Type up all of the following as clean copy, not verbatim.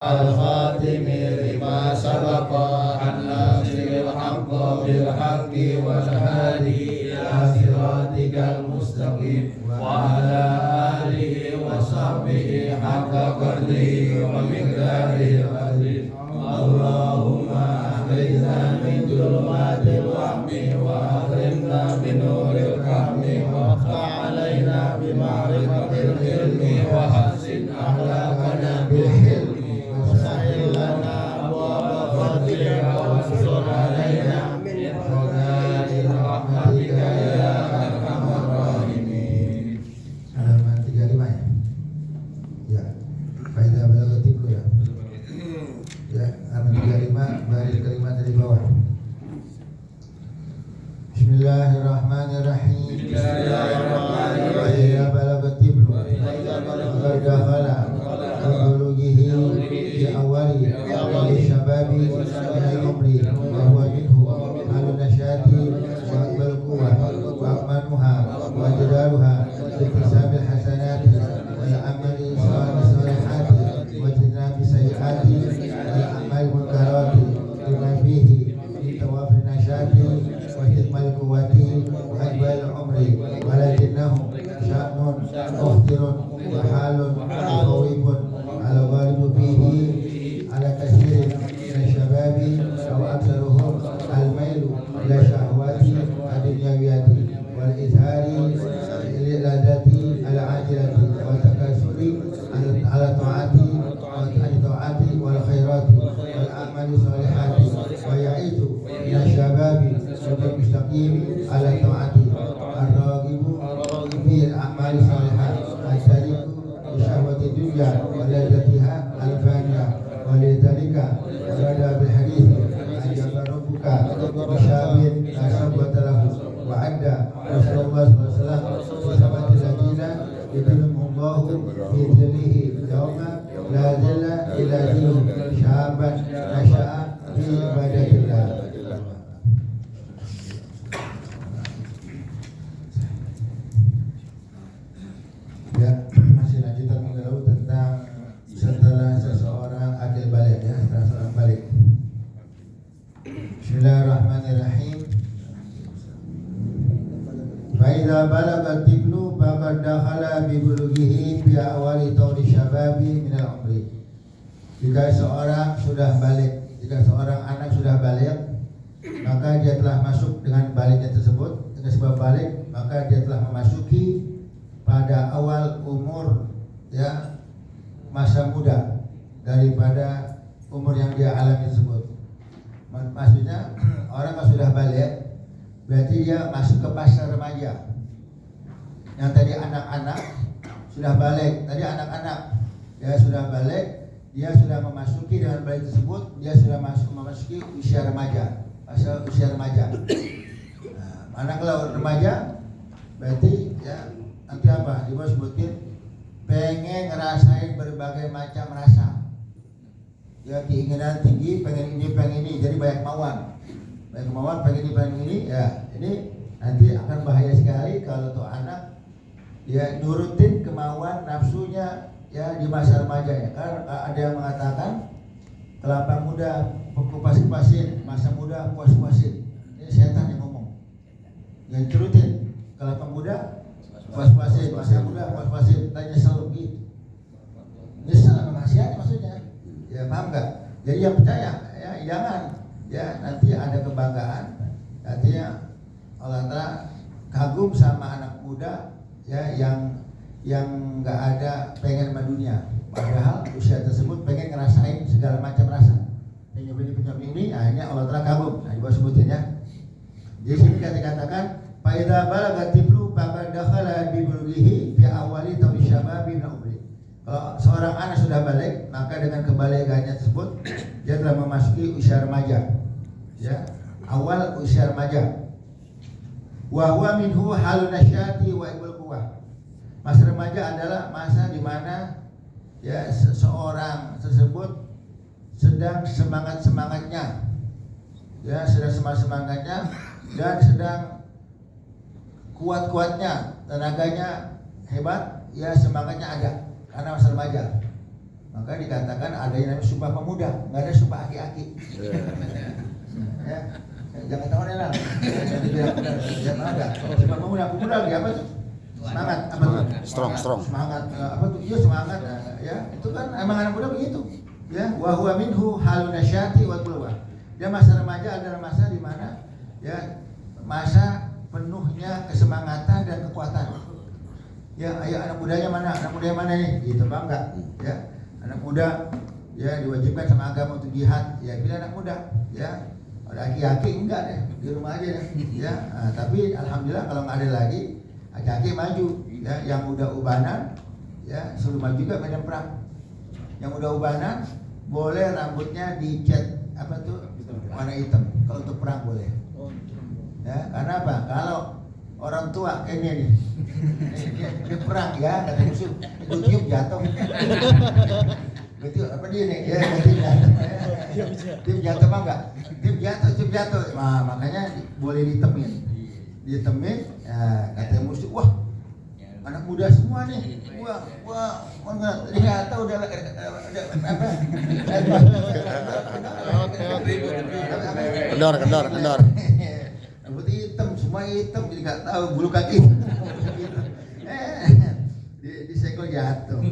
الخاتم لما سبق الناصر الحق بالحق والهادي إلى صراطك المستقيم وعلى آله وصحبه حق قدره ومقداره العظيم. اللهم أخرجنا من ظلمات الوهم وأكرمنا بنور الفهم وافتح علينا بمعرفة العلم وحسن أخلاقنا بالحلم وسهل لنا أبواب فضلك وانصر علينا من خزائن رحمتك يا أرحم الراحمين. Halaman 35 ya. Ya. Faida balaghati dulu ya. Ya, halaman 35 baris kelima dari bawah. Bismillahirrahmanirrahim. Bismillahirrahmanirrahim. Faida balaghati dulu. Dakhala bulughihi fi awali syababi min umri wa huwa minhu halu nasyati wa aqbal quwwah wa aqmanuha wa jadaluha iktisabil hasanati wal amali salihati wa jinabi sayyiati wal amali munkarati lima fihi min tawafil nasyati wa hikmal quwwati wa aqbal umri walakinnahu sya'nun muhtirun wa halun mutawibun ala ghalibu fihi ala kasirin min syababi wa aksaruhum al-mailu ila syahwati ad-dunyawiyati wal izhari liladati al-ajilati wa takasuri ala ta'ati wa ta'ati wal khairati wal amali salihati wa ya'idu min syababi wa mustaqim ala ta'ati ar-ragibu fi al-amali salihati al-tariku syahwati dunya wa ladatiha al-faniyah wa lidhalika warada bil hadith ajaba rabbuka bisyabin asabata lahu wa adda Rasulullah sallallahu alaihi wasallam ladina yudhilluhumullahu fi dhillihi yawma la dhilla illa dhilluh syaban nasya'a fi ibadatillah. Ya, masih lanjutan minggu lalu tentang setelah seseorang adil balik ya, setelah seorang balik. Bismillahirrahmanirrahim. Faidza balagha tibnu faqad dakhala bi bulughihi fi awali tawli syababi min al-umri. Jika seorang sudah balik, jika seorang anak sudah balik, maka dia telah masuk dengan baliknya tersebut. Dengan sebab balik, maka dia telah memasuki pada awal umur ya masa muda daripada umur yang dia alami tersebut. Maksudnya orang yang sudah balik berarti dia masuk ke fase remaja. Yang tadi anak-anak sudah balik, tadi anak-anak ya sudah balik, dia sudah memasuki dengan balik tersebut, dia sudah memasuki usia remaja, fase usia remaja. Nah, mana kalau remaja berarti ya nanti apa? Dia sebutin pengen ngerasain berbagai macam rasa. Ya keinginan tinggi, pengen ini, pengen ini, jadi banyak kemauan. Banyak kemauan, pengen ini, ya ini nanti akan bahaya sekali kalau tuh anak ya nurutin kemauan nafsunya ya di masa remaja ya. Karena ada yang mengatakan kelapa muda kupas-kupasin, masa muda puas-puasin. Ini setan yang ngomong. Yang turutin kelapa muda puas-puasin, masa muda puas-puasin, tanya nyesel gitu. Nyesel sama maksiat maksudnya. Ya paham nggak? Jadi yang percaya ya jangan ya nanti ada kebanggaan, nantinya Allah Ta'ala kagum sama anak muda ya yang nggak ada pengen sama dunia, padahal usia tersebut pengen ngerasain segala macam rasa. Pengen ini, akhirnya Allah Ta'ala kagum. Nah, gua sebutin ya. Di sini katakan faidza balagha tiblu faqad dakhala bi bulughihi fi awali tawli syababi min umri. Kalau seorang anak sudah balik, maka dengan kebalikannya tersebut dia telah memasuki usia remaja. Ya, awal usia remaja. Wa huwa minhu halun nasyati wa iqbal quwwah. Masa remaja adalah masa di mana ya seseorang tersebut sedang semangat-semangatnya. Ya, sedang semangat-semangatnya dan sedang kuat-kuatnya, tenaganya hebat, ya semangatnya ada karena masa remaja. Maka dikatakan ada yang namanya sumpah pemuda, nggak ada sumpah aki-aki. Ya, jangan tahu lah. Jangan ada. Sumpah pemuda lagi apa tuh? Semangat, apa tuh? Strong. Semangat, apa tuh? Iya semangat. Ya, itu kan emang anak muda begitu. Ya, wa huwa minhu halun nasyati wal bulwa. Ya, masa remaja adalah masa di mana ya masa penuhnya kesemangatan dan kekuatan. Ya, ayo anak mudanya mana nih? Gitu bangga. Ya, anak muda ya diwajibkan sama agama untuk jihad. Ya, pilih anak muda. Ya, aki-aki enggak deh, di rumah aja deh. Ya, tapi alhamdulillah kalau nggak ada lagi, aki-aki maju. Ya, yang udah ubanan, ya suruh maju juga medan perang. Yang udah ubanan boleh rambutnya dicat apa tuh warna hitam. Kalau untuk perang boleh. Ya, karena apa? Kalau orang tua ini nih, dia perang ya, kata musuh, itu tiup jatuh. Betul apa dia nih? Ya, tiup jatuh mah enggak? Tiup jatuh. Nah, makanya boleh ditemin. Ya, kata musuh, wah, anak muda semua nih. Wah, ternyata udah apa? Kendor. Rambut hitam, semua hitam, jadi nggak tahu bulu kaki. Disegel jatuh.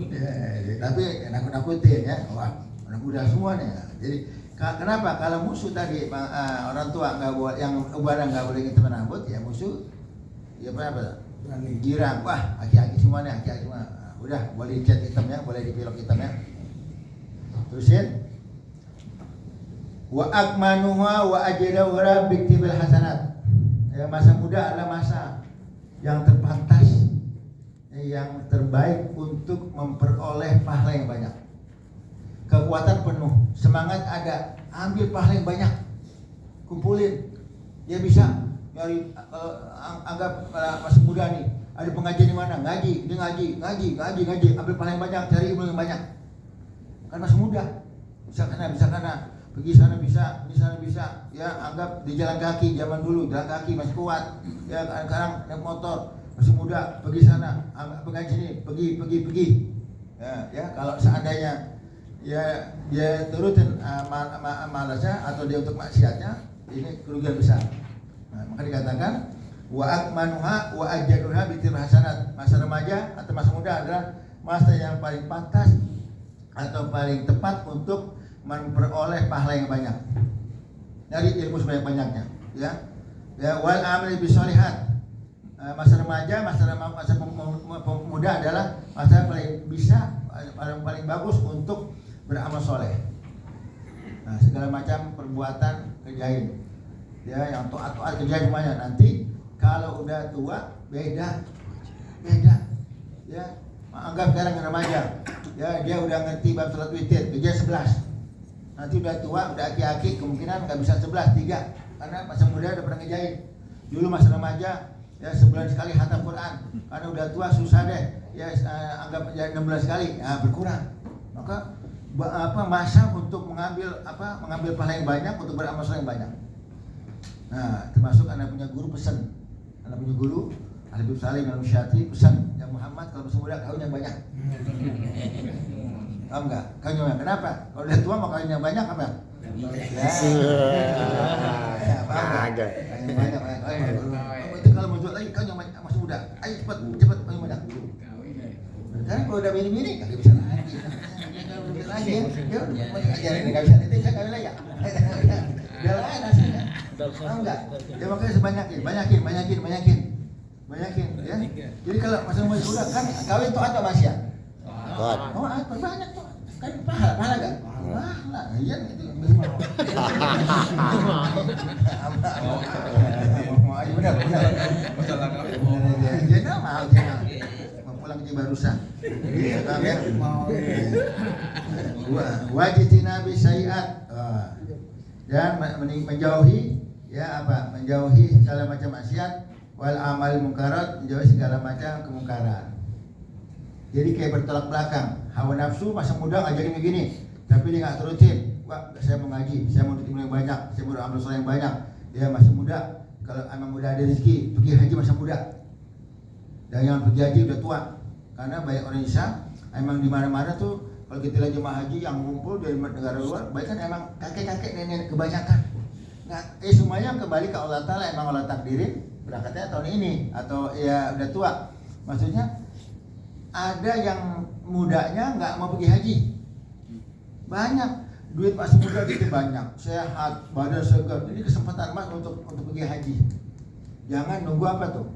Tapi nakut-nakutin ya. Wah, anak muda semua nih. Jadi kenapa? Kalau musuh tadi orang tua nggak boleh, yang ubanan nggak boleh ngitem rambut, ya musuh, ya apa? Girang. Wah, aki-aki semua nih, aki-aki semua. Udah, boleh dicat hitamnya, boleh dipilok hitamnya. Terusin. Wa akmanuha wa ajdahuha biktibil hasanat. Ya, masa muda adalah masa yang terpantas, yang terbaik untuk memperoleh pahala yang banyak. Kekuatan penuh, semangat ada, ambil pahala yang banyak, kumpulin. Dia bisa nyari, anggap masih muda nih, ada pengajian di mana, ngaji, ambil pahala yang banyak, cari ilmu yang banyak. Kan masih muda, bisa kana. Pergi sana bisa, di sana bisa. Ya, anggap di jalan kaki zaman dulu, jalan kaki masih kuat. Ya, sekarang naik motor, masih muda, pergi sana, pergi sini, pergi. Ya, kalau seandainya ya dia turutin malasnya atau dia untuk maksiatnya, ini kerugian besar. Nah, maka dikatakan wa akmanuha wa ajjaduha bitil hasanat. Masa remaja atau masa muda adalah masa yang paling pantas atau paling tepat untuk memperoleh pahala yang banyak dari ilmu sebanyak-banyaknya, ya wal amali bisolihat. Masa remaja, masa pemuda adalah masa paling bagus untuk beramal soleh. Nah, segala macam perbuatan kerjain, ya yang taat kerjain semuanya. Nanti kalau udah tua beda, ya anggap sekarang remaja, ya dia udah ngerti bab salat witir, kerja 11. Nanti udah tua, udah aki-aki, kemungkinan nggak bisa 11, 3. Karena masa muda udah pernah ngejain. Dulu masa remaja, ya sebulan sekali khatam Quran. Karena udah tua susah deh, ya anggap aja 16 kali, berkurang. Maka masa untuk mengambil pahala yang banyak, untuk beramal soleh yang banyak. Nah, termasuk anak punya guru pesan. Anak punya guru, Habib Salim Al-Musyati pesan, yang Muhammad kalau masih muda kawin yang banyak. Paham enggak? Kawin yang banyak. Kenapa? Kalau udah tua mau kawin yang banyak apa? Ya, paham enggak? Kawin yang banyak. Itu kalau mau jual lagi kawin yang banyak, masih muda. Ayo cepat kawin yang banyak. Kan kalau udah bini-bini enggak bisa lagi. Lagi ya. Dia ajarin enggak bisa itu saya kawin lagi ya. Dia lain hasilnya. Paham enggak? Ya makanya banyakin ya. Jadi kalau masa muda kan kawin tuh atau maksiat? Taat, banyak tuh. Kan pahala enggak? Pahala. Iya itu. Benar. Masalah kawin. Dia mau pulang ke Barusan. Paham ya? Wajitina bisyai'at. Dan menjauhi segala macam maksiat, wal amal munkarat, menjauhi segala macam kemungkaran. Jadi kayak bertolak belakang. Hawa nafsu masa muda ngajarin begini, tapi dia nggak terutin. Wah, saya mau ngaji, saya mau ilmu yang banyak, saya mau amal soleh yang banyak. Dia masih muda, kalau emang muda ada rezeki, pergi haji masa muda. Dan yang pergi haji udah tua. Karena banyak orang Islam emang di mana-mana tuh kalau kita lihat jemaah haji yang ngumpul dari negara luar, baik kan emang kakek-kakek nenek kebanyakan. Nah, semuanya kembali ke Allah Ta'ala, emang Allah takdirin berangkatnya tahun ini atau ya udah tua. Maksudnya ada yang mudanya nggak mau pergi haji, banyak duit masih muda gitu banyak, sehat, badan segar, ini kesempatan emas untuk pergi haji. Jangan nunggu apa tuh,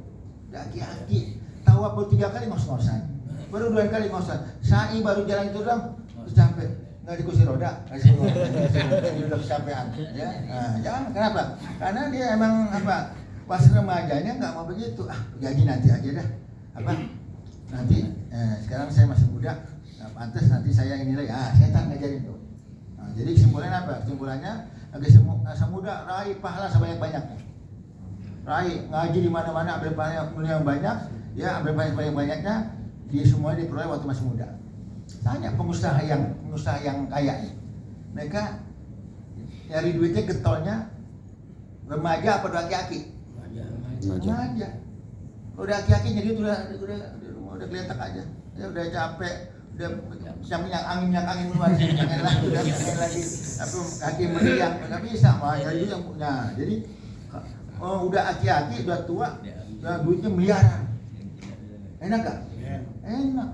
aki-aki tawaf baru 3 kali ngos-ngosan, baru 2 kali ngosan, sa'i baru jalan itu doang, terus capek, nggak di kursi roda, udah kecapean, ya. Nah, jangan, kenapa? Karena dia emang apa, pas remajanya nggak mau begitu, gaji nanti aja dah, nanti, sekarang saya masih muda, pantas nanti saya ini lagi, setan ngajarin tuh. Nah, jadi kesimpulannya apa? Kesimpulannya agak muda, raih pahala sebanyak-banyaknya, raih ngaji di mana-mana, ambil pahala yang banyak, ya ambil banyak-banyaknya, dia semuanya diperoleh waktu masih muda. Tanya pengusaha yang kaya nih, mereka nyari duitnya getolnya remaja apa udah aki-aki? Remaja. Kalau udah aki-aki jadi udah kelihatan aja, ya udah capek, udah minyak angin keluar, udah lagi tapi kaki meriang nggak bisa, jadi yang punya. Jadi udah aki-aki, udah tua, udah duitnya miliaran, enak gak? Enak.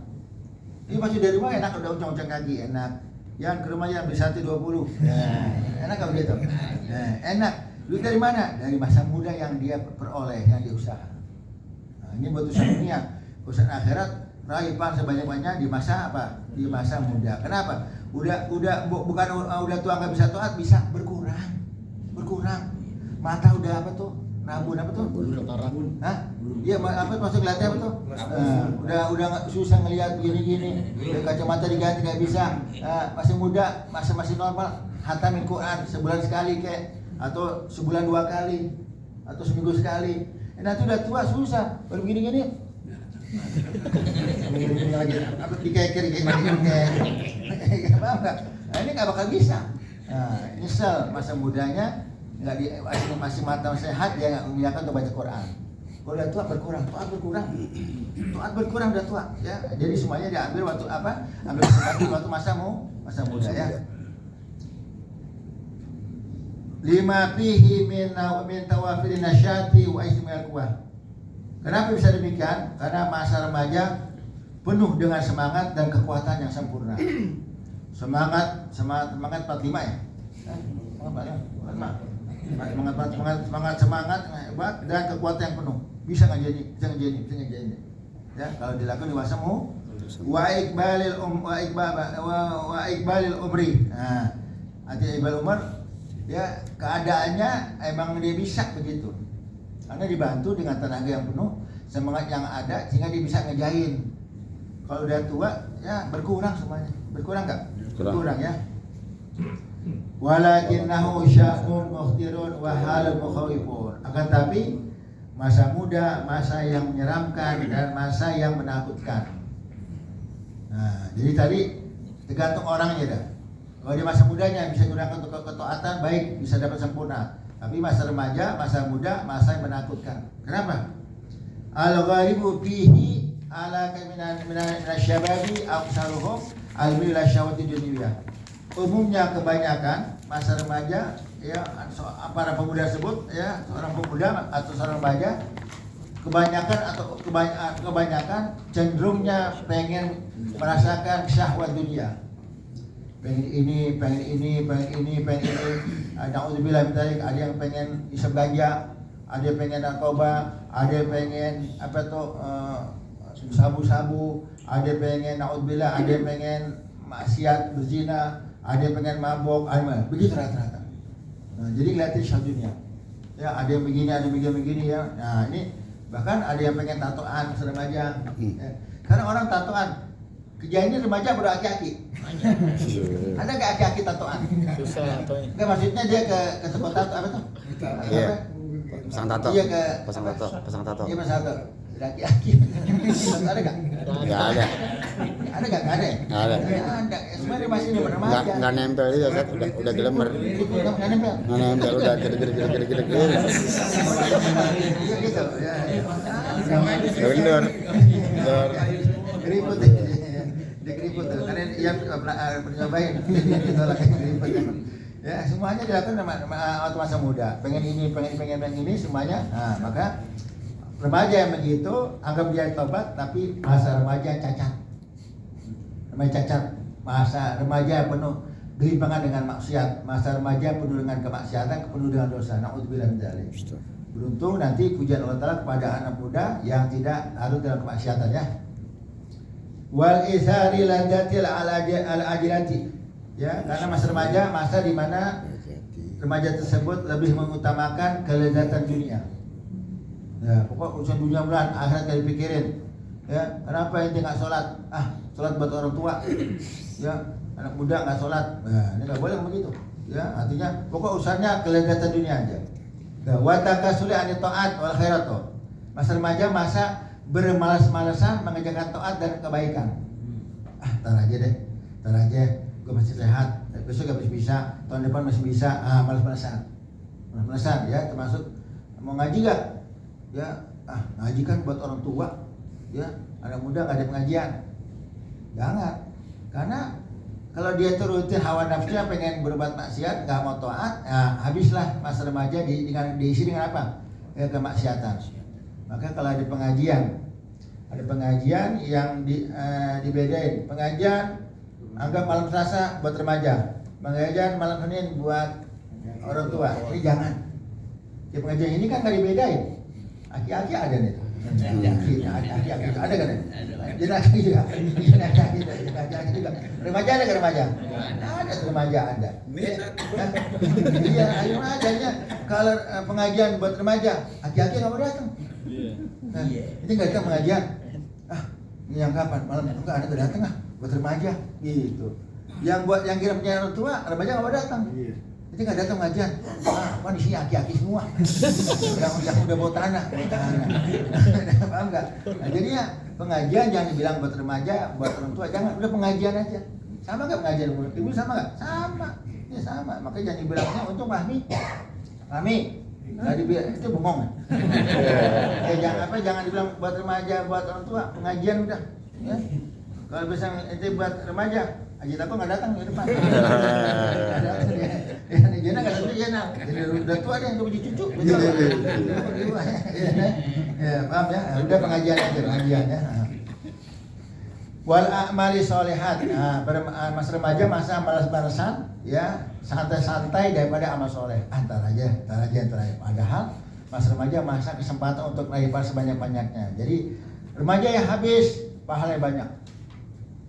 Ini pasti dari rumah enak, udah uncang-uncang kaki enak. Yang ke rumah yang bisa 20. Enak gak begitu? Enak. Duit dari mana? Dari masa muda yang dia peroleh, yang dia usaha. Nah, ini buat usaha dunia. Usaha akhirat raih pahala sebanyak-banyaknya di masa apa? Di masa muda. Kenapa? Udah bukan udah tua nggak bisa taat, bisa berkurang. Mata udah apa tuh? Rabun apa tuh? Rabun. Hah? Iya, apa masuk latih apa tuh? Udah susah ngelihat begini-gini. Udah kacamata diganti nggak bisa. Masih muda, masih normal. Hatamin Quran sebulan sekali kayak, atau sebulan 2 kali, atau seminggu sekali. Nanti udah tua susah. Baru begini-gini. Begini lagi. Apa dikeker gini? Paham nggak? Nah, ini nggak bakal bisa. Nyesel masa mudanya. Masih mata sehat, dia nggak mengiyakan untuk baca Quran. Kalau udah tua berkurang, taat berkurang udah tua, ya. Jadi semuanya diambil waktu apa? Ambil kesempatan waktu masa muda, ya. Lima fihi min tawafil nasyati wa ismil quwwah. Kenapa bisa demikian? Karena masa remaja penuh dengan semangat dan kekuatan yang sempurna. Semangat 45 ya. Semangat hebat dan kekuatan yang penuh, bisa ngajarin. Ya, kalau dilakukan diwasamu wa iqbalil umri. Nah, artinya iqbal umur, ya keadaannya emang dia bisa begitu. Karena dibantu dengan tenaga yang penuh, semangat yang ada sehingga dia bisa ngejain. Kalau udah tua, ya berkurang semuanya. Berkurang enggak? Berkurang ya. Walakinnahu sya'nun mukhtirun wa halun mukhawifun. Akan tapi masa muda, masa yang menyeramkan dan masa yang menakutkan. Nah, jadi tadi tergantung orangnya dah. Kalau di masa mudanya bisa gunakan untuk ketaatan, baik, bisa dapat sempurna. Tapi masa remaja, masa muda, masa yang menakutkan. Kenapa? Al-ghalibu fihi ala minasyababi aksaruhum al-mila syawati dunyawiyah. Umumnya kebanyakan masa remaja, ya, para pemuda tersebut, ya, seorang pemuda atau seorang remaja kebanyakan cenderungnya pengen merasakan syahwat dunia. Pengen ini. Na'udzubillah min dzalik. Ada yang pengen isep ganja, ada yang pengen narkoba, ada yang pengen sabu-sabu, ada yang pengen na'udzubillah, ada yang pengen maksiat berzina, ada yang pengen mabok, begitu rata-rata. Nah, jadi ngeliatin syahwat dunia. Ya, ada yang begini, ada yang begini ya. Nah, ini bahkan ada yang pengen tatoan remaja. Ya. Karena orang tatoan, kejadian remaja baru aki-aki. Ada nggak aki-aki tatoan? Susah tatonya. Nggak, maksudnya dia ke tempat tato apa tuh? Iya. Pasang tato. Iya, pasang tato. Iya, pasang tato. Ada aki-aki. Ada nggak? Nggak ada. Ada nggak? Nggak ada ya? Nggak ada. Ada. Sebenarnya masih di remaja. Nggak nempel dia, Ustaz. Udah gelemer. Nggak nempel. Nggak nempel, udah gede. Iya gitu. Ya. Bener. Keriput deh. Dia keriput tuh. Karena yang pernah nyobain ditolak ya semuanya dilakukan waktu masa muda, pengen ini semuanya. Nah, maka remaja yang begitu anggap dia tobat, tapi masa remaja cacat, masa remaja penuh gelimpangan dengan maksiat, masa remaja penuh dengan kemaksiatan, penuh dengan dosa. Na'udzubillah min dzalik. Beruntung nanti pujian Allah Ta'ala kepada anak muda yang tidak larut dalam kemaksiatan ya. Wal isari ladatil al-ajilati. Ya, karena masa remaja masa di mana remaja tersebut lebih mengutamakan kelezatan dunia. Ya, pokok urusan dunia mulan, akhirat gak dipikirin. Ya, kenapa ente nggak sholat? Sholat buat orang tua. Ya, anak muda nggak sholat. Nah, ini nggak boleh begitu. Ya, artinya pokok urusannya kelezatan dunia aja. Wataka sulit ani taat wal khairat. Masa remaja masa bermalas-malasan mengerjakan taat dan kebaikan. Tar aja, gue masih sehat. Besok gak bisa, tahun depan masih bisa. Malas-malasan ya, termasuk mau ngaji gak? Ya, ngaji kan buat orang tua. Ya, anak muda gak ada pengajian. Jangan, karena kalau dia tuh rutin hawa nafsunya pengen berbuat maksiat, nggak mau taat, habislah masa remaja diisi dengan apa? Ya, kemaksiatan. Maka kalau ada pengajian yang dibedain. Pengajian anggap malam Selasa buat remaja, pengajian malam Senin buat orang tua. Ini jangan. Ya, pengajian ini kan nggak dibedain. Aki-aki ada nih. Aki ada kan? Jenaki juga. Remaja ada ke remaja? Ada remaja ada. Iya, ayo adanya. Kalau pengajian buat remaja, aki-aki nggak mau datang. Ini nggak datang pengajian. Ini yang kapan? Malam enggak ada datang buat remaja gitu. Yang kirim punya orang tua, remaja nggak mau datang. Itu nggak datang pengajian. Apa di sini aki-aki semua. yang udah bawa tanah. Paham nggak? Nah, jadinya pengajian jangan dibilang buat remaja, buat orang tua, jangan. Udah pengajian aja. Sama nggak pengajian mulut ibu sama nggak? Sama. Ya sama. Makanya jangan dibilangnya untuk Mahmi. Tadi itu bengong. Jangan dibilang buat remaja, buat orang tua, pengajian udah. Ya. Kalau bisa itu buat remaja, Haji Tako nggak datang di depan. Jena nggak datang Jena. Jadi udah tua deh untuk puji cucu. Ya, paham ya. Udah pengajian aja ya. Wal a'mali sholihat. Masa remaja masa malas-malasan ya, santai-santai daripada amal soleh. Antar aja. Padahal masa remaja masa kesempatan untuk meraih sebanyak-banyaknya. Jadi remaja yang habis pahalanya banyak.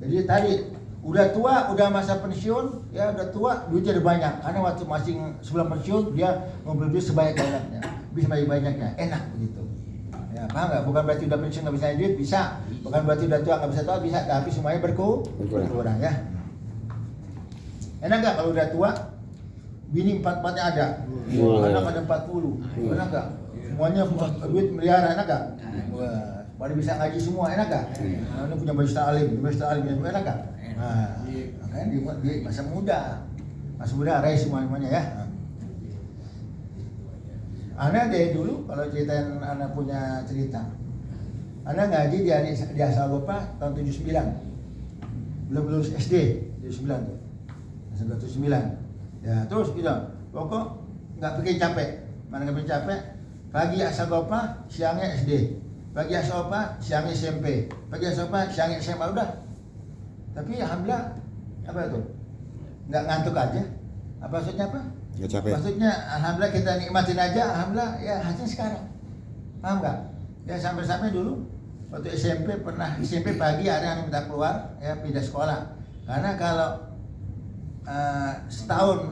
Jadi tadi udah tua, udah masa pensiun, ya udah tua, duitnya udah banyak. Karena waktu masih sebelum pensiun dia ngumpul duit sebanyak-banyaknya, bisa banyak-banyaknya, enak begitu. Ya, paham nggak? Bukan berarti udah pensiun nggak bisa duit, bisa. Bukan berarti udah tua nggak bisa tahu, bisa. Tapi semuanya berkurang ya. Enak nggak kalau udah tua? Bini 4-4-nya ada, anak ada 40, enak nggak? Semuanya duit miliaran, enak nggak? Wah, pada bisa ngaji semua, enak gak? Ini punya majelis ta'lim, enak gak? Makanya di masa muda raih semuanya ya. Ana dari dulu kalau ceritain Ana punya cerita, Ana ngaji di Asagopa tahun 79, belum lulus SD 79 tuh, sampai 79. Ya terus gitu, pokok nggak bikin capek, pagi Asagopa, siangnya SD. Pagi asopa, siang SMP. Pagi asopa, siang SMA udah. Tapi alhamdulillah apa itu? Nggak ngantuk aja. Apa maksudnya apa? Nggak capek. Maksudnya alhamdulillah kita nikmatin aja. Alhamdulillah ya hasil sekarang. Paham nggak? Ya sampai dulu waktu SMP pagi ada yang minta keluar ya pindah sekolah. Karena kalau setahun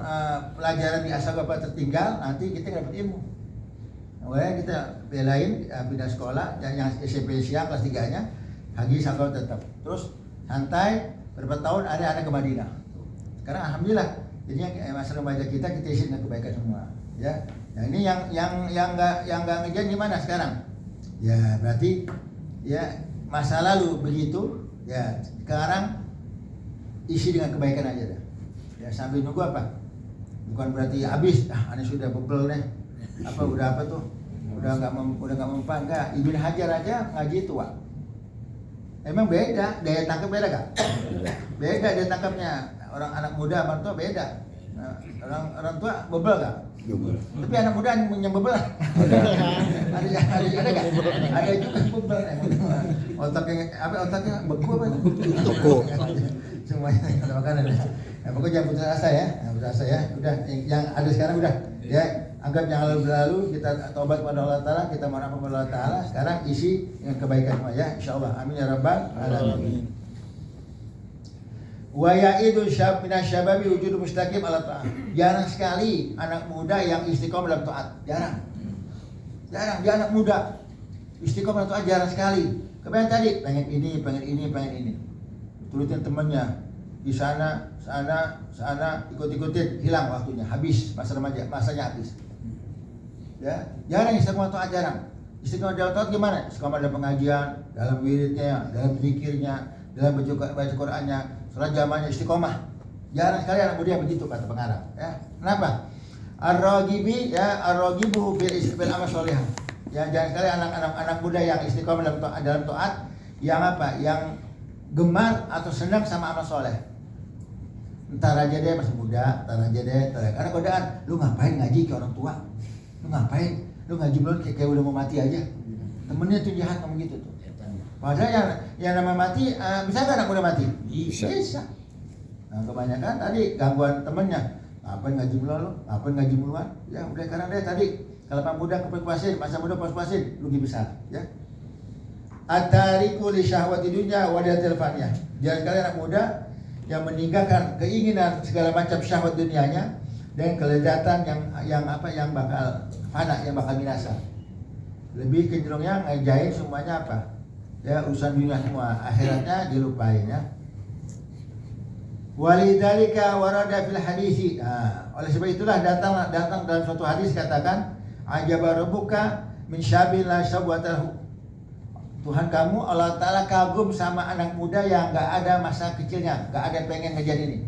pelajaran di Asagapa tertinggal, nanti kita nggak dapat ilmu. Makanya kita belain pindah sekolah, yang SMP siang kelas 3-nya Haji Sakau tetap. Terus santai berapa tahun ada anak ke Madinah. Sekarang alhamdulillah jadinya masa remaja kita isi dengan kebaikan semua. Ya. Nah ini yang nggak ngejar gimana sekarang? Ya berarti ya masa lalu begitu ya, sekarang isi dengan kebaikan aja dah. Ya sambil nunggu apa? Bukan berarti habis, ini sudah bebel nih. Udah apa tuh? Udah nggak mempan, enggak. Ibn Hajar aja ngaji tua. Emang beda, daya tangkap beda gak? Beda daya tangkapnya. Orang anak muda sama orang tua beda. Nah, orang tua bebel gak? Tapi anak muda yang bebel. ada gak? Ada juga yang bebel. Otaknya beku apa? Beku. Semuanya ada makanan. Nah, pokoknya jangan putus asa ya. Putus asa ya. Udah yang ada sekarang udah ya. Anggap yang lalu kita taubat kepada Allah Ta'ala, kita mohon ampun kepada Allah Ta'ala. Sekarang isi dengan kebaikan semua ya, insyaallah. Amin ya rabbal alamin. Wa ya'idu syab minas syababi wujudu mustaqim ala ta'ah. Jarang sekali anak muda yang istiqomah dalam taat. Jarang. Dia anak muda istiqomah dalam taat jarang sekali. Kebanyakan tadi pengen ini. Turutin temannya di sana, ikut-ikutin, hilang waktunya, habis masa remaja, masanya habis. Ya, jarang istiqomah taat, jarang. Istiqomah dalam taat gimana? Istiqomah dalam pengajian, dalam wiridnya, dalam zikirnya, dalam baca Qur'annya, sholat jamaahnya, istiqomah. Jarang sekali anak muda yang begitu kata pengarang. Ya, kenapa? Ar-ragibi ya, ar-ragibu bil amal sholihah. Ya, jarang sekali anak muda yang istiqomah dalam taat, yang apa? Yang gemar atau senang sama amal soleh. Entar aja deh masih muda, karena godaan, lu ngapain ngaji ke orang tua? Lu ngapain? Lu ngaji belum kayak udah mau mati aja. Temennya tuh jahat ngomong gitu tuh. Padahal yang nama mati, bisa nggak anak muda mati? Bisa. Nah, kebanyakan tadi gangguan temennya. Ngapain ngaji mulu? Ngapain ngaji muluan? Ya udah karena deh tadi kalau pak muda kepuasin, masa muda puas-puasin, rugi besar, ya. Atariku li syahwati dunya wa diatil faniyah. Jangan kalian anak muda yang meninggalkan keinginan segala macam syahwat dunianya dan kelezatan yang bakal fana, yang bakal binasa. Lebih cenderungnya ngejain semuanya apa? Ya urusan dunia semua, akhiratnya dilupain ya. Walidzalika warada fil hadisi. Nah, oleh sebab itulah datang dalam suatu hadis katakan ajaba rabbuka min syabin la syabwatahu. Tuhan kamu Allah Ta'ala kagum sama anak muda yang gak ada masa kecilnya, gak ada pengen ngejar ini.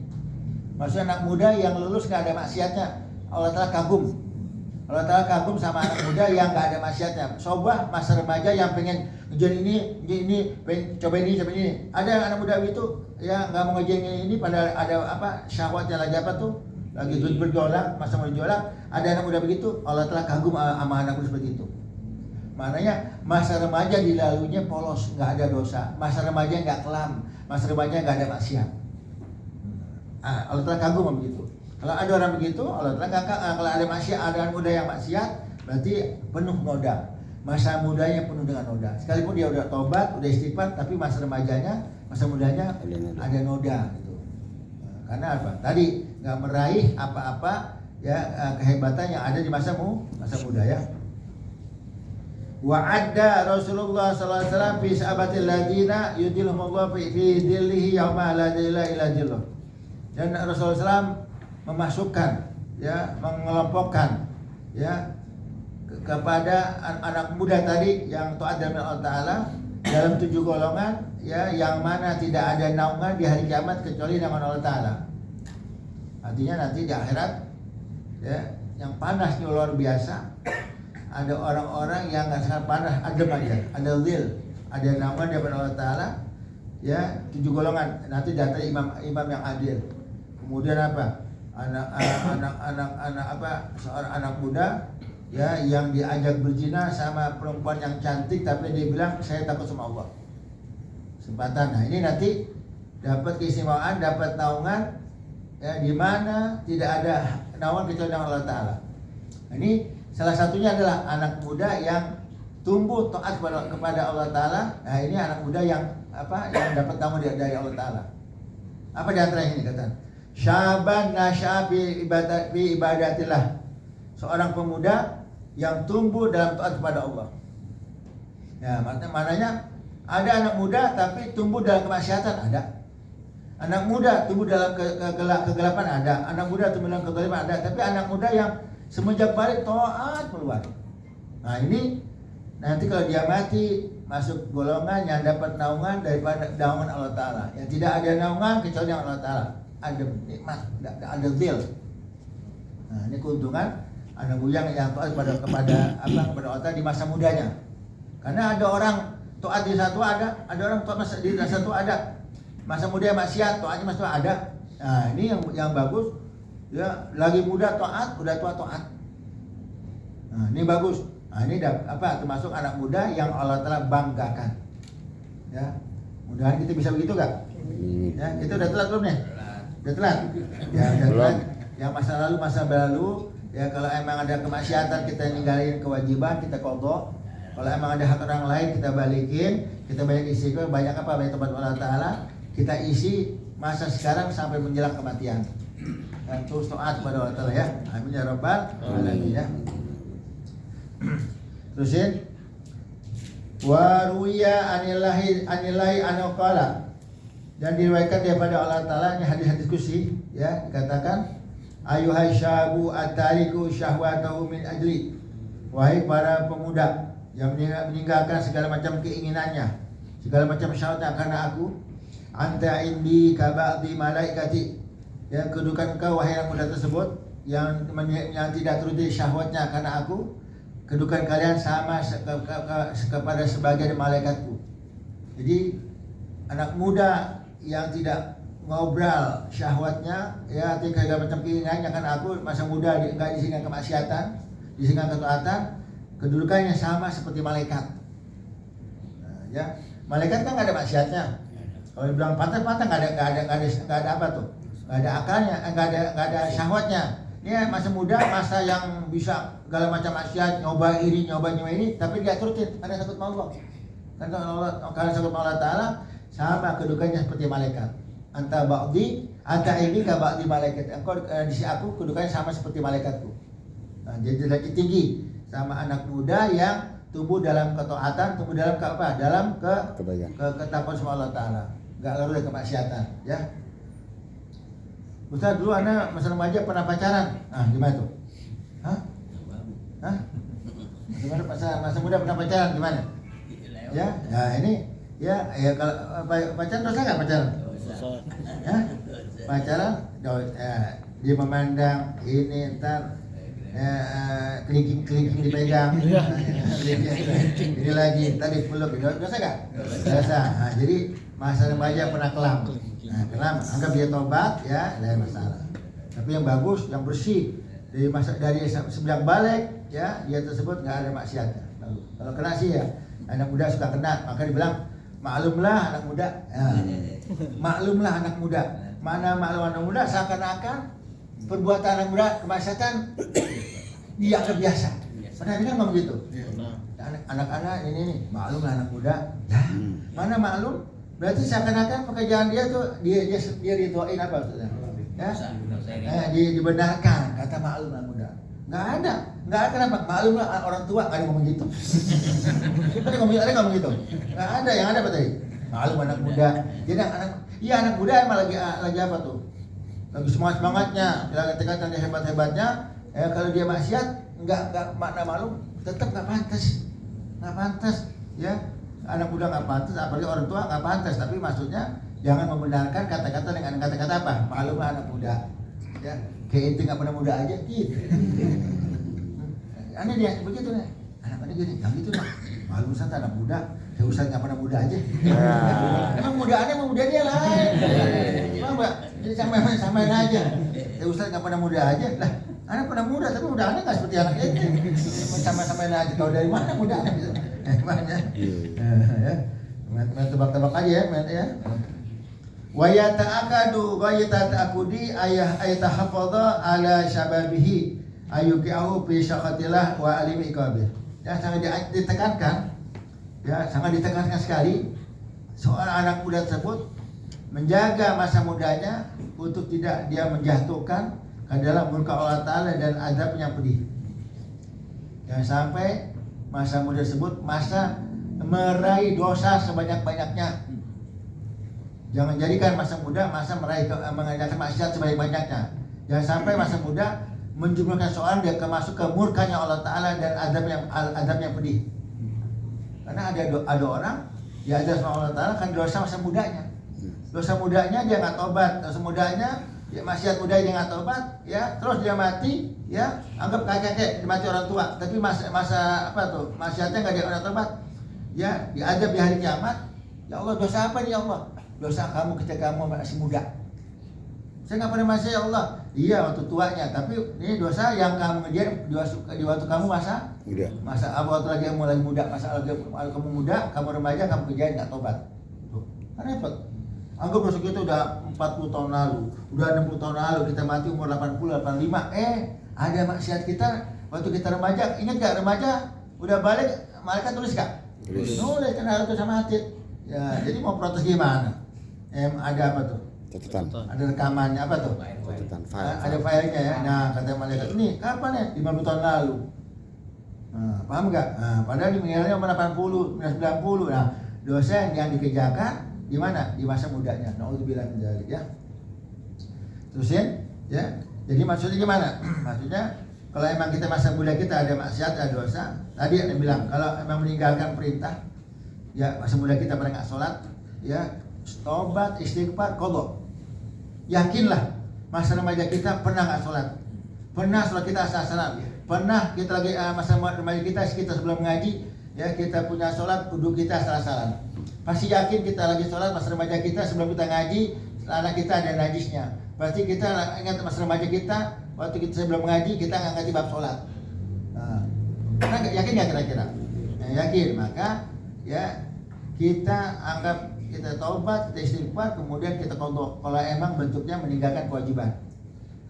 Maksudnya anak muda yang lulus gak ada maksiatnya, Allah Ta'ala kagum. Allah Ta'ala kagum sama anak muda yang gak ada maksiatnya. Coba masa remaja yang pengen ngejar ini, pengen coba ini. Ada anak muda itu ya gak mau ngejar ini pada ada apa syahwatnya lagi apa tuh, lagi bergejolak, masa mau bergejolak. Ada anak muda begitu, Allah Ta'ala kagum sama anak muda seperti itu. Maknanya masa remaja dilaluinya polos, nggak ada dosa. Masa remaja nggak kelam, masa remaja nggak ada maksiat. Allah Ta'ala kagum begitu. Kalau ada orang begitu, Allah Ta'ala kalau ada maksiat, ada anak muda yang maksiat, berarti penuh noda. Masa mudanya penuh dengan noda. Sekalipun dia udah tobat, udah istighfar, tapi masa remajanya, masa mudanya ada noda. Gitu. Karena apa? Tadi nggak meraih apa-apa ya kehebatan yang ada di masa muda ya. Wa'adda Rasulullah sallallahu alaihi wasallam fi sahabatil ladina yudhilhumullah fi dhillihi yauma la dhilla illa dhilluh. Dan Rasulullah SAW memasukkan ya, mengelompokkan ya kepada anak muda tadi yang taat dan Allah Ta'ala dalam 7 golongan ya, yang mana tidak ada naungan di hari kiamat kecuali naungan Allah Ta'ala. Artinya nanti di akhirat ya, yang panasnya luar biasa. Ada orang-orang yang nggak sangat panas, adem aja, ada zil, ada naungan daripada Allah Ta'ala ya, 7 golongan. Nanti datang imam yang adil. Kemudian apa? Anak apa? Seorang anak muda ya yang diajak berzina sama perempuan yang cantik, tapi dia bilang saya takut sama Allah. Kesempatan. Nah, ini nanti dapat keistimewaan, dapat naungan ya, di mana tidak ada naungan kecuali naungan Allah Ta'ala. Nah, ini salah satunya adalah anak muda yang tumbuh taat kepada Allah Ta'ala. Nah, ini anak muda yang apa? Yang dapat naungan dari Allah Ta'ala. Apa di antara ini kata? Syaban nasya bi ibadatillah. Seorang pemuda yang tumbuh dalam taat kepada Allah. Ya, maknanya ada anak muda tapi tumbuh dalam kemaksiatan, ada. Anak muda tumbuh dalam kegelapan, ada. Anak muda tumbuh dalam kegelapan, ada. Tapi anak muda yang semenjak balik taat keluar. Nah, ini nanti kalau dia mati masuk golongan yang dapat naungan daripada naungan Allah Ta'ala. Yang tidak ada naungan kecuali Allah Ta'ala. Ada nikmat, ada zil. Nah, ini keuntungan anak buyang yang taat kepada Allah Ta'ala di masa mudanya. Karena ada orang Taat di satu ada orang taat masa di satu ada. Masa muda maksiat, taatnya masih ada. Nah, ini yang bagus. Ya, lagi muda taat, udah tua taat. Nah, ini bagus. Nah, ini termasuk anak muda yang Allah Ta'ala banggakan. Ya. Mudah-mudahan kita bisa begitu gak? Ya, itu udah telat belum nih? Udah telat? Ya, udah telat. Yang masa lalu, masa berlalu, ya kalau emang ada kemaksiatan kita ninggalin kewajiban, kita qadha. Kalau emang ada hak orang lain kita balikin, kita banyak isi banyak tobat Allah Ta'ala, kita isi masa sekarang sampai menjelang kematian. Dan terus taat kepada Allah Ta'ala ya. Amin ya rabbal alamin ya. Terusin. Wa ruya anillahi anu qala. Dan diriwayatkan daripada Allah Ta'ala, ini hadis-hadis kursi ya, dikatakan ayuhai syabu atariku syahwatahu min ajli. Wahai para pemuda yang meninggalkan segala macam keinginannya, segala macam syahwatnya karena aku, anta indi kaba'di malaikati. Ya, kedudukan kau wahai anak muda tersebut yang tidak turuti syahwatnya karena aku, kedudukan kalian sama kepada sebagian malaikatku. Jadi anak muda yang tidak ngobrol syahwatnya, ya segala macam keinginannya karena aku, masa muda enggak disingkat kemaksiatan, disingkat ketaatan, kedudukannya sama seperti malaikat. Nah, ya, malaikat kan nggak ada maksiatnya. Kalau dibilang pantas nggak ada apa tuh, nggak ada akalnya, nggak ada syahwatnya. Ini masa muda, masa yang bisa segala macam maksiat, nyoba ini, tapi dia turutin karena takut sama Allah. Karena takut sama Allah Ta'ala, sama kedudukannya seperti malaikat. Anta ini ka ba'di malaikat. Engkau di sisi aku kedudukannya sama seperti malaikatku. Nah, jadi lagi tinggi sama anak muda yang tumbuh dalam ketaatan, tumbuh dalam dalam ketakwaan sama Allah Ta'ala. Enggak lalu dari kemaksiatan, ya. Ustaz, dulu Anda masa remaja pernah pacaran. Nah, gimana tuh? Hah? Gimana masa muda pernah pacaran gimana? Ya, ini ya kalau pacaran dosa nggak pacaran? Ya, pacaran dia memandang ini ntar kelingking dipegang, ini lagi tadi peluk, dosa nggak? Dosa. Nah, jadi masa remaja pernah kelam. Nah, kelam anggap dia tobat ya, tidak masalah. Tapi yang bagus, yang bersih dari sebelah balik ya, dia tersebut nggak ada maksiatnya. Kalau kena sih ya, anak muda suka kena, maka dibilang maklumlah anak muda. Ya. Maklumlah anak muda. Mana maklum anak muda, seakan-akan perbuatan anak muda kemaksiatan dia kebiasa. Pernah bilang nggak begitu? Anak-anak ini maklumlah anak muda. Ya, mana maklum? Berarti seakan-akan pekerjaan dia tuh dia ritualin apa maksudnya? Ya, dibenarkan kata maklum anak muda. Nggak ada kenapa? Maklumlah orang tua nggak ada ngomong gitu. Siapa yang ngomong gitu? Nggak ada, yang ada apa tadi? Maklum anak muda. Jadi anak muda emang lagi apa tuh? Lagi semangatnya, lagi tingkatan dia hebat-hebatnya. Kalau dia maksiat nggak makna maklum, tetap nggak pantas, ya. Anak muda nggak pantas, apalagi orang tua nggak pantas. Tapi maksudnya jangan membenarkan kata-kata dengan kata-kata apa? Maklumlah anak muda. Ya, kayak itu nggak pernah muda aja gitu. Aneh dia begitu nih. Anak-anak gini, yang gitu lah. Maklum Ustaz anak muda, ya Ustaz nggak pernah muda aja. Emang mudaannya emang muda dia lain. Emang Mbak, jadi samain aja. Ya Ustaz nggak pernah muda aja. Lah, anak pernah muda tapi mudaannya nggak seperti anak itu. Samain aja. Tahu dari mana mudaannya gitu. Makanya, ya, main tebak-tebak aja ya, main ya. Wa yata'akudi ayatahafadha ala syababihi ayuki'ahu fi syakhatillah wa alimi iqabih. Ya, sangat ditekankan, ya, sangat ditekankan sekali seorang anak muda tersebut menjaga masa mudanya untuk tidak dia menjatuhkan ke dalam murka Allah Ta'ala dan azab yang pedih. Jangan sampai masa muda tersebut masa meraih dosa sebanyak-banyaknya. Jangan jadikan masa muda masa mengerjakan maksiat sebanyak-banyaknya. Jangan sampai masa muda menjumlahkan seorang dia masuk ke murkanya Allah Ta'ala dan azab yang pedih. Karena ada orang diazab sama Allah Ta'ala kan dosa masa mudanya. Dosa mudanya dia nggak tobat, dosa mudanya ya, maksiat muda dia nggak tobat, ya, terus dia mati, ya, anggap kakek mati orang tua, tapi masa apa tuh maksiatnya nggak dia orang tobat. ya diadab di hari kiamat. Ya Allah, dosa apa nih ya Allah? Dosa kamu ketika kamu masih muda. Saya nggak pernah masih ya Allah. Iya waktu tuanya, tapi ini dosa yang kamu ngerjain di waktu kamu masa waktu lagi kamu lagi muda, masa lagi kamu muda, kamu remaja, kamu kerjain nggak tobat. Tuh, kan repot. Anggap dosa kita udah 40 tahun lalu, udah 60 tahun lalu, kita mati umur 80, 85. Ada maksiat kita waktu kita remaja. Ingat gak remaja? Udah balik, malaikat tulis gak? Nulis, kan harus sama hati. Ya, jadi mau protes gimana? Ada apa tuh? Catatan. Ada rekamannya apa tuh? Catatan file. Ada filenya ya. Nah, kata malaikat ini kapan ya? 50 tahun lalu. Nah, paham nggak? Nah, padahal di meninggalnya umur 80, 90. Nah, dosa yang dikerjakan di mana? Di masa mudanya. Nauzubillah min dzalik ya. Terusin ya. Jadi maksudnya gimana? Maksudnya kalau emang kita masa muda kita ada maksiat, ada dosa. Tadi ada bilang kalau emang meninggalkan perintah, ya masa muda kita pernah nggak sholat, ya tobat, istighfar, qadha. Yakinlah masa remaja kita pernah nggak sholat, pernah sholat kita asal-asalan, pernah kita lagi masa remaja kita sebelum mengaji, ya kita punya sholat duduk kita asal-asalan. Pasti yakin kita lagi sholat masa remaja kita sebelum kita ngaji, anak kita ada najisnya. Pasti kita ingat masa remaja kita waktu kita sebelum mengaji kita nggak ngerti bab sholat. Nah, yakin nggak kira-kira? Nah, yakin, maka ya kita anggap kita taubat, kita istighfar, kemudian kita qadha kalau emang bentuknya meninggalkan kewajiban.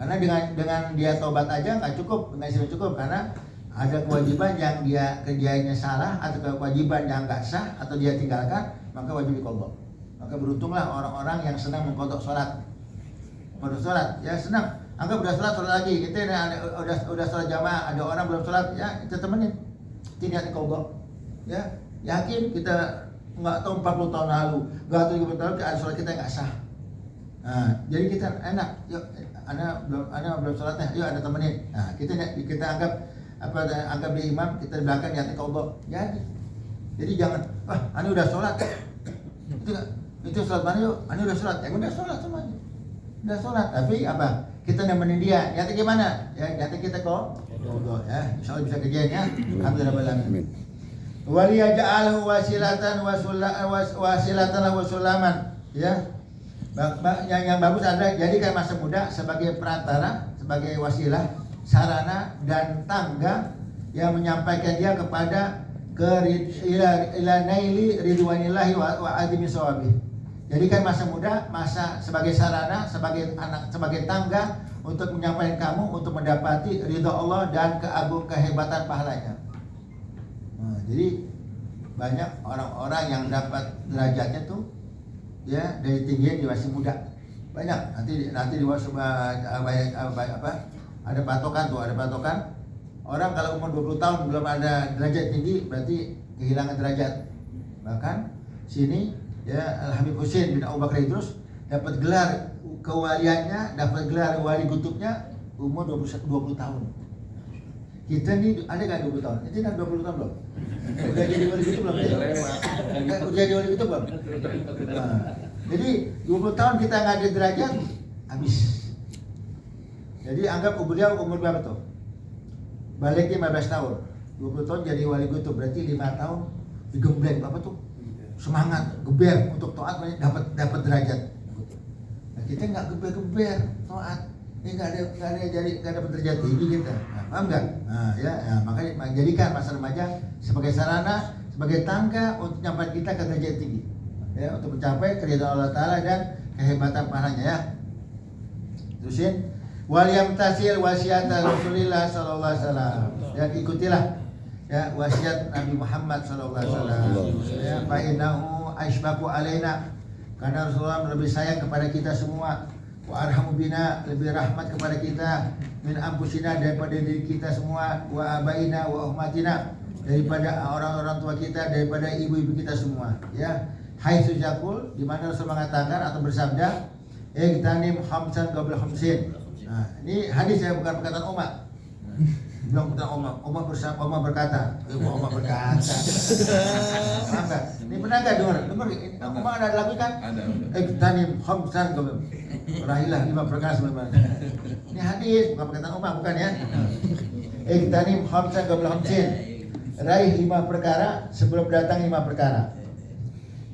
Karena dengan dia taubat aja nggak cukup, nggak cukup karena ada kewajiban yang dia kerjainnya salah atau kewajiban yang nggak sah atau dia tinggalkan, maka wajib diqadha. Maka beruntunglah orang-orang yang senang mengqadha sholat. Pada sholat, ya senang. Anggap udah sholat lagi. Kita udah sholat jamaah, ada orang belum sholat, ya kita temenin. Tidak diqadha. Ya, yakin kita nggak tahu 40 tahun lalu, nggak tahu 30 tahun lalu ada sholat kita nggak sah. Nah, jadi kita enak, yuk, anda belum sholatnya, yuk anda temenin. Nah, kita anggap di imam, kita di belakang yang qadha. Jadi jangan, anda udah sholat, itu sholat mana yuk, anda udah sholat, yang udah sholat semuanya, udah sholat, tapi apa? Kita nemenin dia, nyata gimana? Ya, nyata kita qadha, ya, insya Allah bisa kerjain ya. Alhamdulillah. Waliyaj'alahu wasilatan wasilatan wa sulaman, ya. Yang bagus adalah jadikan masa muda sebagai perantara, sebagai wasilah, sarana dan tangga yang menyampaikan dia kepada ila naili ridwanillahi wa adimi sawabi. Jadikan masa muda sebagai sarana, sebagai tangga untuk menyampaikan kamu untuk mendapati ridha Allah dan kehebatan pahalanya. Nah, jadi banyak orang-orang yang dapat derajatnya tuh ya dari tinggi di masih muda. Banyak nanti di ada patokan. Orang kalau umur 20 tahun belum ada derajat tinggi berarti kehilangan derajat. Bahkan sini ya Al Habib Husain bin Abu Bakar Idrus dapat gelar kewaliannya, dapat gelar wali kutubnya umur 20 tahun. Kita nih ada nggak 20 tahun? Itu kan 20 tahun belum? Udah jadi wali kutub belum? Udah jadi wali kutub belum? Nah, jadi 20 tahun kita nggak ada derajat, habis. Jadi anggap beliau umur berapa tuh? Baliknya 15 tahun. 20 tahun jadi wali kutub, berarti 5 tahun digembleng apa tuh? Semangat, geber untuk taat dapat derajat. Nah, kita nggak geber taat. Ini nggak dapat derajat tinggi kita. Nah, paham nggak? Nah, ya, makanya jadikan masa remaja sebagai sarana, sebagai tangga untuk nyampai kita ke derajat tinggi. Ya, untuk mencapai keridhaan Allah Ta'ala dan kehebatan pahalanya ya. Terusin waliyam tasil wasiat Rasulullah sallallahu alaihi wasallam. Dan ikutilah ya wasiat Nabi Muhammad sallallahu alaihi wasallam. Ya, fa innahu asyfaqu alaina. Karena Rasulullah lebih sayang kepada kita semua. Wa arhamu bina, lebih rahmat kepada kita min anfusina, daripada diri kita semua, wa abaina wa ummatina, daripada orang-orang tua kita, daripada ibu-ibu kita semua ya. Haitsu yaqul, di mana Rasul mengatakan atau bersabda, "Igtanim khamsan qabla khamsin." Nah, ini hadis ya, bukan perkataan Umar. Bilang perkataan Umar berkata, Umar berkata. Maka, ini pernah enggak dengar? Umar ada lagu kan? Ada. Igtanim khamsan qabla. Rahilah 5 perkara sebelumnya. Ini hadis, bukan perkataan Umar, bukan ya. Igtanim khamsan qabla khamsin. Raih 5 perkara sebelum datang 5 perkara.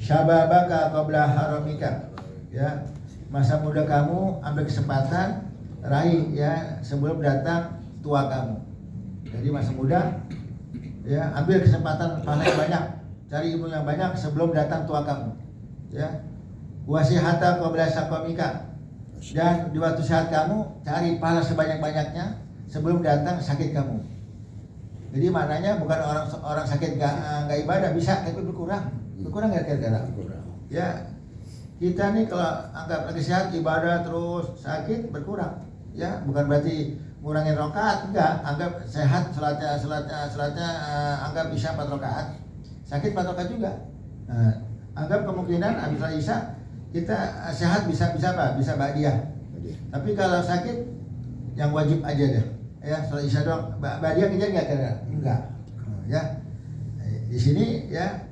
Syababaka qabla haramika. Ya, masa muda kamu ambil kesempatan raih ya sebelum datang tua kamu. Jadi masa muda ya ambil kesempatan pahala yang banyak, cari ilmu yang banyak sebelum datang tua kamu. Ya. Wasihata qabla saqamika. Dan di waktu sehat kamu cari pahala sebanyak-banyaknya sebelum datang sakit kamu. Jadi maknanya bukan orang sakit nggak ibadah bisa, tapi berkurang nggak kira-kira? Ya kita nih kalau anggap lagi sehat ibadah terus sakit berkurang, ya bukan berarti ngurangin rakaat, enggak. Anggap sehat salatnya anggap isya 4 rakaat, sakit 4 rakaat juga. Nah, anggap kemungkinan habis salat isya kita sehat bisa apa? Bisa ba'diyah. Tapi kalau sakit yang wajib aja deh. Ya, salat isya doang. Ba'diyah kejar enggak kira? Enggak. Ya. Di sini ya.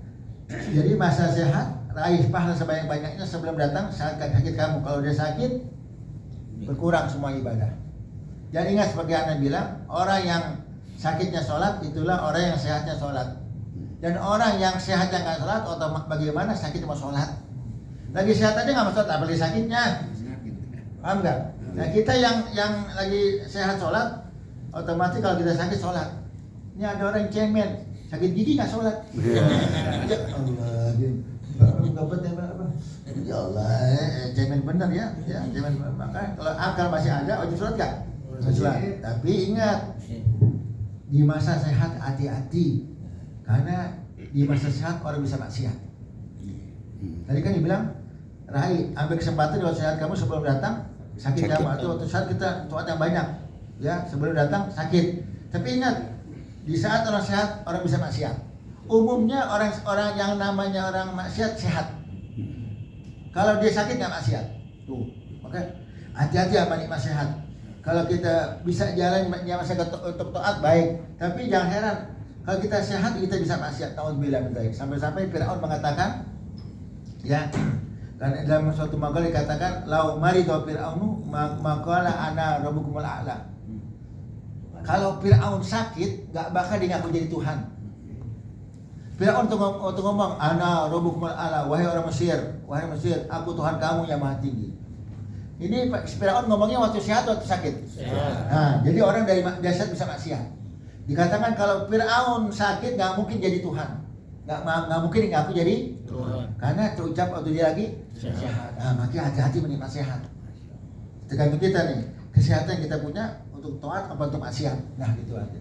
Jadi masa sehat raih pahala sebanyak-banyaknya sebelum datang sakit kamu. Kalau dia sakit berkurang semua ibadah. Dan ingat seperti Anda bilang, orang yang sakitnya sholat itulah orang yang sehatnya sholat. Dan orang yang sehatnya nggak sholat, otomatis bagaimana sakit mau sholat? Lagi sehat aja nggak mau sholat, apalagi sakitnya. Paham nggak? Nah kita yang lagi sehat sholat, otomatis kalau kita sakit sholat. Ini ada orang yang cemen, sakit gigi nggak sholat. Ya Allah, dapat apa? Ya Allah, cemen bener ya, cemen. Maka kalau akal masih ada, wajib sholat nggak? Sholat. Tapi ingat, di masa sehat hati-hati, karena di masa sehat orang bisa maksiat. Tadi kan dibilang, raih, ambil kesempatan di waktu sehat kamu sebelum datang sakit kamu, atau waktu sehat kita sholat yang banyak, ya sebelum datang sakit. Tapi ingat, di saat orang sehat orang bisa maksiat. Umumnya orang yang namanya orang maksiat sehat. Kalau dia sakit nggak maksiat. Tuh, maka hati-hati sama nikmat sehat. Kalau kita bisa jalan masa untuk taat baik, tapi jangan heran kalau kita sehat kita bisa maksiat. Nauzubillah min dzalik. Sampai-sampai Firaun mengatakan, ya, karena dalam suatu maqal dikatakan, lau maridu Firaunu maqala ana rabbukumul a'la. Kalau Firaun sakit, nggak bakal dia ngaku jadi Tuhan. Firaun tuh ngomong, ana rabbukumul a'la, wahai orang Mesir, aku Tuhan kamu yang maha tinggi. Ini Firaun ngomongnya waktu sehat atau waktu sakit? Nah, jadi orang dari dasar bisa maksiat. Dikatakan kalau Firaun sakit nggak mungkin jadi Tuhan, nggak mungkin ngaku jadi Tuhan, karena terucap waktu dia lagi sehat. Nah, makanya hati-hati menikmat sehat. Tergantung kita nih, kesehatan yang kita punya untuk taat apa untuk maksiat. Nah, gitu aja.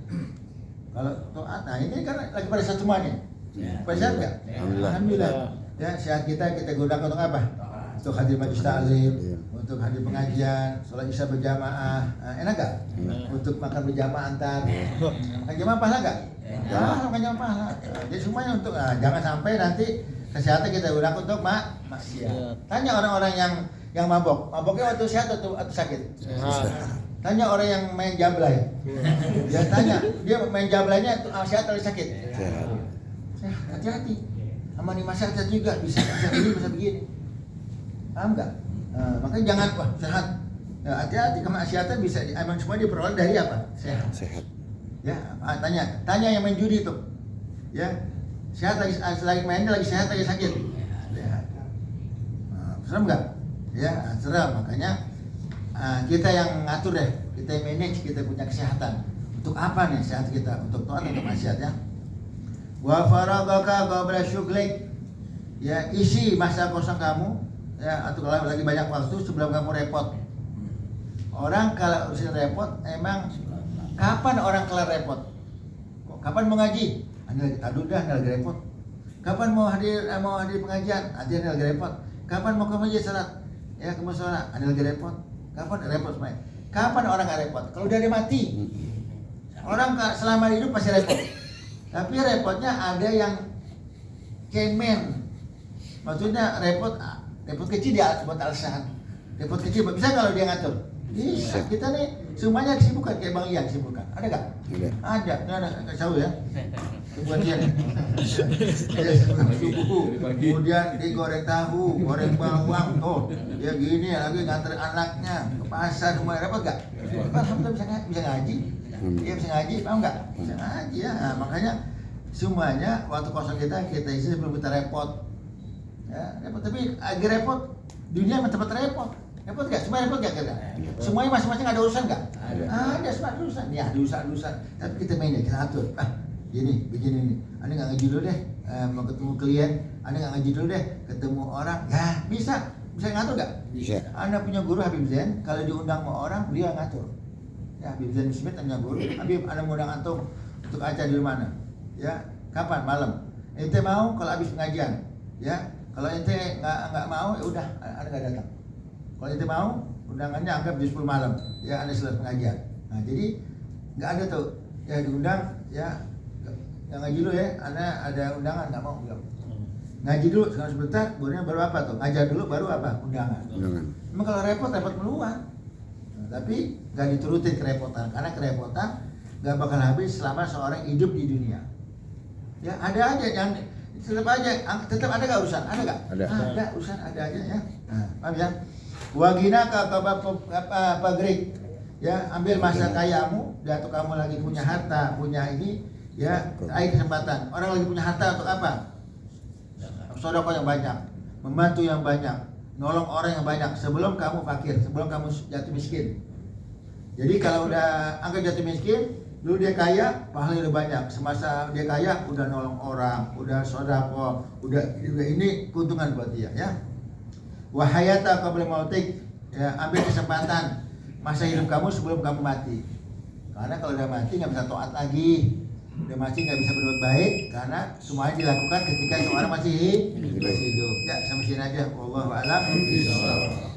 Kalau taat, nah ini kan lagi pada saat semuanya. Pada sehat nggak? Alhamdulillah. Ya, sehat kita gunakan untuk apa? Untuk hadir majelis taklim, untuk hadir pengajian, sholat isya berjamaah, enak gak? Untuk makan berjamaah antar, makan jamaah pahala gak? Makan jamaah pahala. Jadi semuanya untuk, jangan sampai nanti kesehatan kita gunakan untuk maksiat. Tanya orang-orang yang maboknya waktu sehat atau sakit? Tanya orang yang main jablay, ya tanya dia main jablaynya sehat atau sakit? Sehat. Hati-hati, sama nih masyarakat juga bisa begini. Paham nggak? Makanya jangan sehat. Hati-hati, kemaksiatan bisa emang semua diperoleh dari apa? Sehat. Ya, tanya yang main judi itu. Ya, sehat lagi mainnya lagi sehat lagi sakit. Sehat. Serem nggak? Ya, serem. Makanya kita yang ngatur deh, kita yang manage, kita punya kesehatan. Untuk apa nih sehat kita? Untuk taat atau maksiat ya? Wa faragaka qabla syughlik. Ya, isi masa kosong kamu. Ya, atau kalau lagi banyak waktu sebelum kamu repot. Orang kalau urusan repot, emang kapan orang kelar repot? Kapan mau ngaji? Aduh dah, lagi repot. Kapan mau hadir pengajian? Anda lagi repot. Kapan mau ke masjid salat? Ya, ke mushola, Anda lagi repot. Kapan repot semuanya? Kapan orang nggak repot? Kalau udah mati, orang selama hidup pasti repot. Tapi repotnya ada yang cemen. Maksudnya repot kecil dia buat alasan. Repot kecil bisa kalau dia ngatur. Bisa. Kita nih semuanya kesibukan kayak Bang Ian kesibukan. Ada nggak? Ada. Nggak tahu ya. Buat dia. Subuh. Kemudian digoreng tahu, goreng bawang tuh. Dia gini lagi nganter anaknya ke pasar semua repot nggak? Alhamdulillah bisa ngaji. Dia bisa ngaji, paham nggak? Bisa ngaji ya. Nah, makanya semuanya waktu kosong kita isi sebelum kita repot. Ya, repot, tapi lagi repot, dunia memang tempat repot. Repot gak? Semua repot gak kita? Semuanya masing-masing ada urusan gak? Ada semua ada urusan. Ya, ada urusan. Tapi kita mainnya, kita atur. Gini, begini nih. Anda nggak ngaji dulu deh, mau ketemu klien. Anda nggak ngaji dulu deh, ketemu orang. Ya, bisa ngatur gak? Bisa. Anda punya guru Habib Zain, kalau diundang sama orang, beliau yang ngatur. Ya, Habib Zain Smith punya guru. Habib, Anda mau undang antum untuk acara di mana? Ya, kapan? Malam. Ente mau kalau habis pengajian, ya. Kalau ente nggak mau, ya udah, Anda nggak datang. Kalau ente mau, undangannya anggap di 10 malam, ya Anda selesai pengajian. Nah, jadi nggak ada tuh, ya diundang, ya. Yang ngaji dulu ya, Anda ada undangan nggak mau belum? Ngaji dulu sebentar, baru apa tuh? Ngajar dulu baru apa? Undangan. Emang kalau repot meluang. Nah, tapi nggak diturutin kerepotan, karena kerepotan nggak bakal habis selama seorang hidup di dunia. Ya ada aja yang tetap ada nggak urusan? Ada nggak? Ada urusan ada aja ya. Nah, paham ya? Wagina apa Greg? Ya ambil masa kayamu, atau kamu lagi punya harta, punya ini, ya air kesempatan. Orang lagi punya harta untuk apa? Sedekah yang banyak, membantu yang banyak, nolong orang yang banyak sebelum kamu fakir, sebelum kamu jatuh miskin. Jadi kalau udah anggap jatuh miskin, dulu dia kaya, pahalanya udah banyak. Semasa dia kaya, udah nolong orang, udah sedekah, udah ini keuntungan buat dia, ya. Wahayata qabla mautik, ya ambil kesempatan masa hidup kamu sebelum kamu mati. Karena kalau udah mati nggak bisa taat lagi. Udah masih nggak bisa berbuat baik karena semuanya dilakukan ketika seorang masih hidup. Ya, sampai sini aja. Wallahu a'lam bishawab.